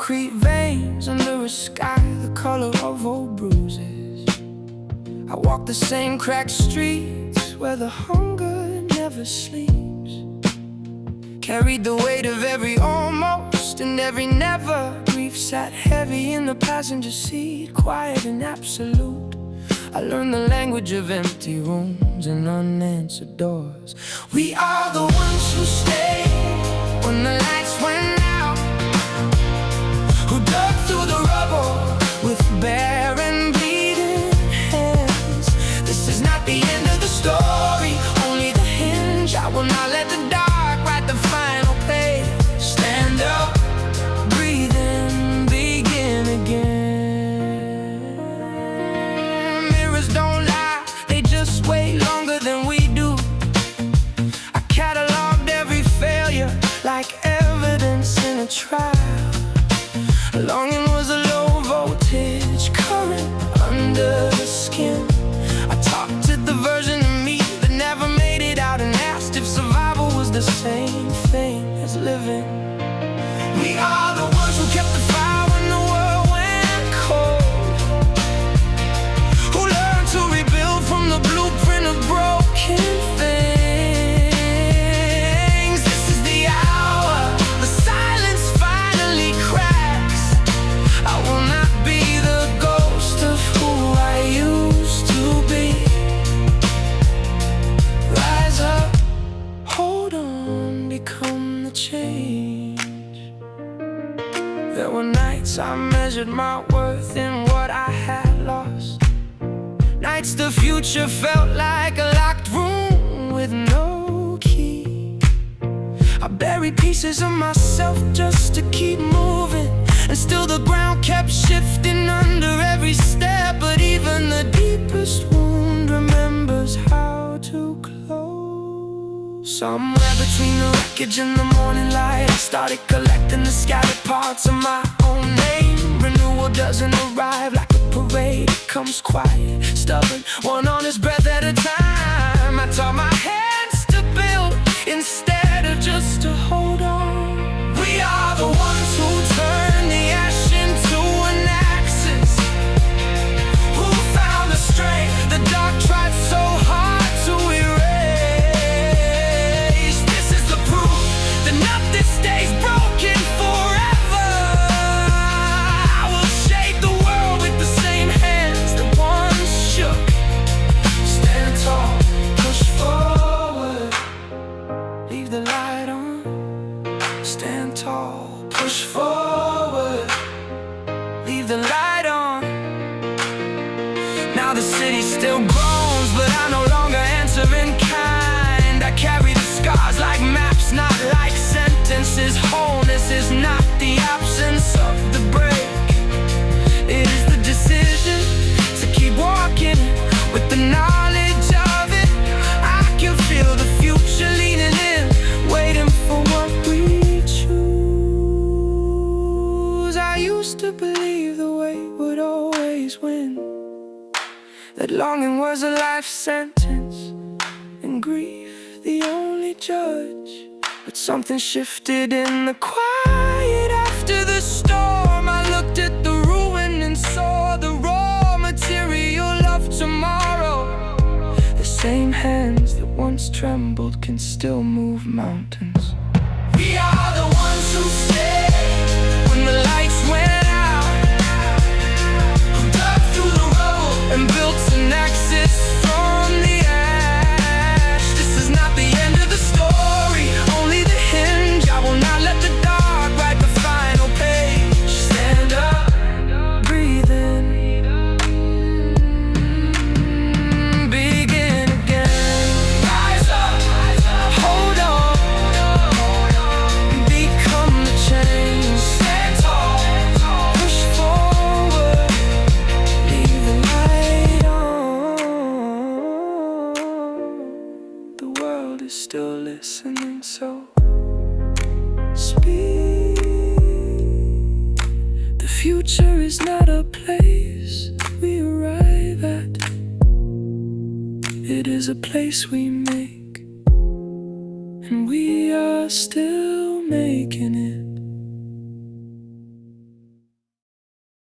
concrete veins under a sky the color of old bruises. I walk the same cracked streets where the hunger never sleeps. Carried the weight of every almost and every never. Grief sat heavy in the passenger seat, quiet and absolute. I learned the language of empty rooms and unanswered doors. We are the ones who stayed when the lights went out, who dug through the rubble with bare and bleeding hands. This is not the end of the story, only the hinge. I will not let the dark write the final page. Stand up, breathe in, begin again. Mirrors don't lie, they just wait longer than we do. I cataloged every failure like evidence in a trial. Longing was a low voltage current under the skin. I talked to the version of me that never made it out and asked if survival was the same thing as living. We are the ones who kept the fire when the world went cold, who learned to rebuild from the blueprint of broken things. This is the hour the silence finally cracks. I will not be the ghost of who I used to be. Rise up, hold on, become the change. There were nights I measured my worth in what I had lost. Nights the future felt like a locked room with no key. I buried pieces of myself just to keep moving, and still the ground kept shifting under every step. But even the deepest wound remembers how to close. Somewhere between the wreckage and the morning light, I started collecting the scattered parts of my own name. Renewal doesn't arrive like a parade, it comes quiet, stubborn, one honest breath at a time. I taught my hands to build instead of just to hold on. We are the ones who turn the ash into an axis, who found the strength the dark tried so hard to erase. This is the proof that nothing stays broken forever. I will shape the world with the same hands that once shook. Stand tall, push forward, leave the light on. Stand tall, push forward, leave the light on. Now the city still groans, but I no longer answer in kind. I carry the scars like maps, not like sentences. Wholeness is not the absence of the break, it is the decision to keep walking with the knowledge of it. I can feel the future leaning in, waiting for what we choose. I used to believe the weight would always win, that longing was a life sentence and grief the only judge. But something shifted in the quiet after the storm. I looked at the ruin and saw the raw material of tomorrow. The same hands that once trembled can still move mountains. We are the ones who stayed when the lights went out, who dug through the rubble and built an axis from the ash. This is not the end of the story, only the hinge. I will not let the dark write the final page. Stand up, breathe in, begin again. Rise up, hold on, become the change. Stand tall, push forward, leave the light on. The world is still listening, so speak. The future is not a place we arrive at, it is a place we make, and we are still making it.